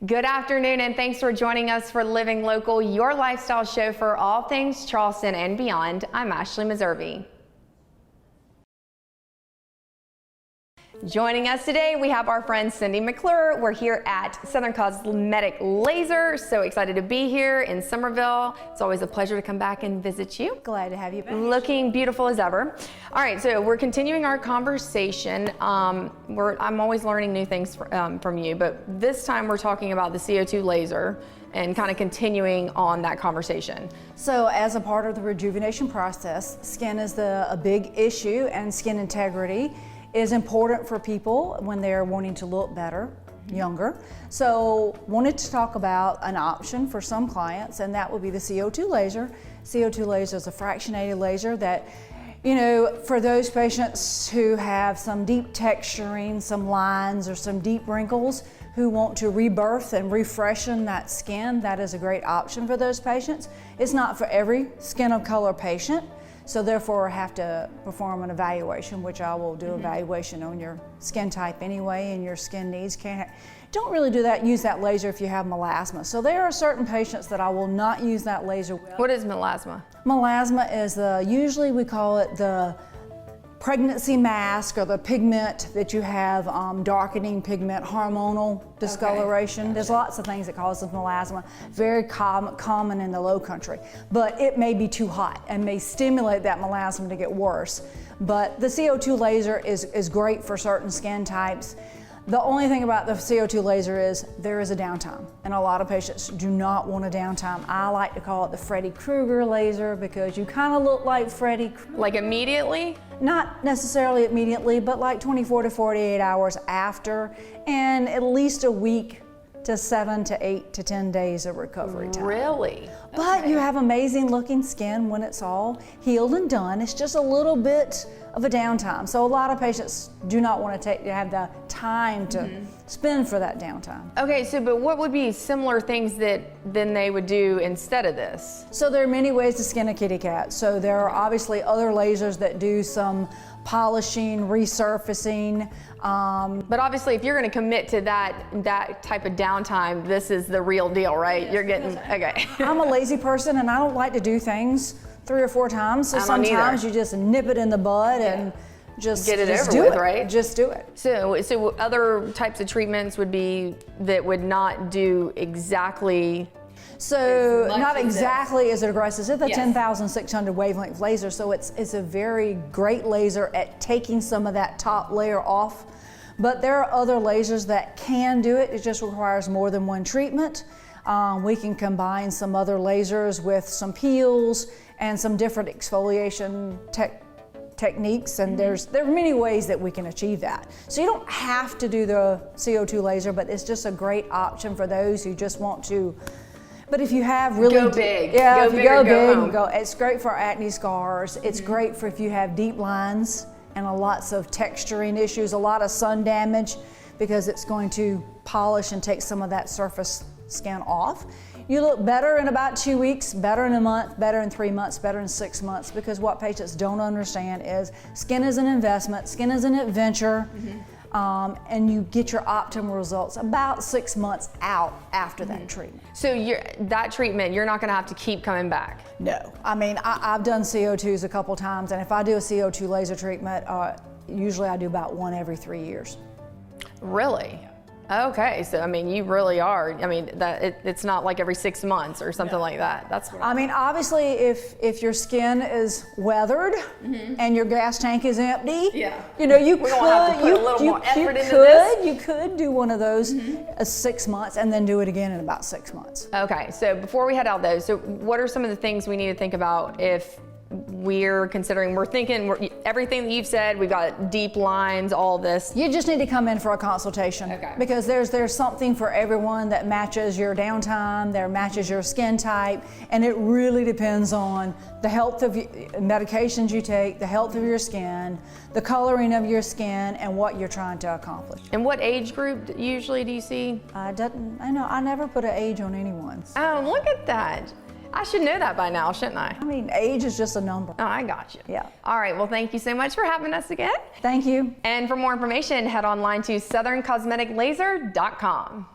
Good afternoon, and thanks for joining us for Living Local, your lifestyle show for all things Charleston and beyond. I'm Ashley Meservey. Joining us today, we have our friend Cindy McClure. We're here at Southern Cosmetic Laser. So excited to be here in Somerville. It's always a pleasure to come back and visit you. Glad to have you back. Looking beautiful as ever. All right, so we're continuing our conversation. I'm always learning new things from you, but this time we're talking about the CO2 laser and kind of continuing on that conversation. So as a part of the rejuvenation process, skin is a big issue, and skin integrity is important for people when they're wanting to look better, younger. So wanted to talk about an option for some clients, and that would be the CO2 laser. CO2 laser is a fractionated laser that, you know, for those patients who have some deep texturing, some lines or some deep wrinkles, who want to rebirth and refreshen that skin, that is a great option for those patients. It's not for every skin of color patient, so therefore I have to perform an evaluation, which I will do evaluation on your skin type anyway and your skin needs. Don't really use that laser if you have melasma. So there are certain patients that I will not use that laser with. What is melasma? Melasma is usually we call it the pregnancy mask, or the pigment that you have, darkening pigment, hormonal discoloration. Okay. There's lots of things that causes melasma, very common in the low country, but it may be too hot and may stimulate that melasma to get worse. But the CO2 laser is great for certain skin types. The only thing about the CO2 laser is there is a downtime, and a lot of patients do not want a downtime. I like to call it the Freddy Krueger laser because you kind of look like Freddy. Like immediately? Not necessarily immediately, but like 24 to 48 hours after, and at least a week to 7 to 8 to 10 days of recovery time. Really? But okay. You have amazing looking skin when it's all healed and done. It's just a little bit of a downtime. So a lot of patients do not want to have the time to spend for that downtime. Okay, so but what would be similar things that then they would do instead of this? So there are many ways to skin a kitty cat. So there are obviously other lasers that do some polishing, resurfacing. But obviously if you're going to commit to that type of downtime, this is the real deal, right? Yes, you're getting, okay. I'm a lazy person and I don't like to do things 3 or 4 times. So sometimes you just nip it in the bud and just get it just over do with, it. right? Just do it. So other types of treatments would be that would not do exactly. So not exactly as aggressive. It's a Yes. 10,600 wavelength laser, so it's a very great laser at taking some of that top layer off. But there are other lasers that can do it. It just requires more than one treatment. We can combine some other lasers with some peels and some different exfoliation techniques, and there are many ways that we can achieve that. So you don't have to do the CO2 laser, but it's just a great option for those who just want to. But if you have really go big, yeah, go if you big go or go big, home. it's great for acne scars. It's great for if you have deep lines and lots of texturing issues, a lot of sun damage, because it's going to polish and take some of that surface skin off. You look better in about 2 weeks, better in a month, better in 3 months, better in 6 months, because what patients don't understand is skin is an investment, skin is an adventure, and you get your optimal results about 6 months out after that treatment. So that treatment, you're not going to have to keep coming back? No. I mean, I've done CO2s a couple times, and if I do a CO2 laser treatment, usually I do about 1 every 3 years. Really? Okay, so I mean, you really are. I mean, it's not like every 6 months or something like that. That's what I mean, obviously, if your skin is weathered and your gas tank is empty, you know, you could do one of those 6 months and then do it again in about 6 months. Okay, so before we head out though, so what are some of the things we need to think about if we're thinking everything that you've said, we've got deep lines, all this? You just need to come in for a consultation, because there's something for everyone that matches your downtime, that matches your skin type, and it really depends on the health of medications you take, the health of your skin, the coloring of your skin, and what you're trying to accomplish. And what age group usually do you see? I never put an age on anyone. Oh, look at that. I should know that by now, shouldn't I? I mean, age is just a number. Oh, I got you. Yeah. All right, well, thank you so much for having us again. Thank you. And for more information, head online to southerncosmeticlaser.com.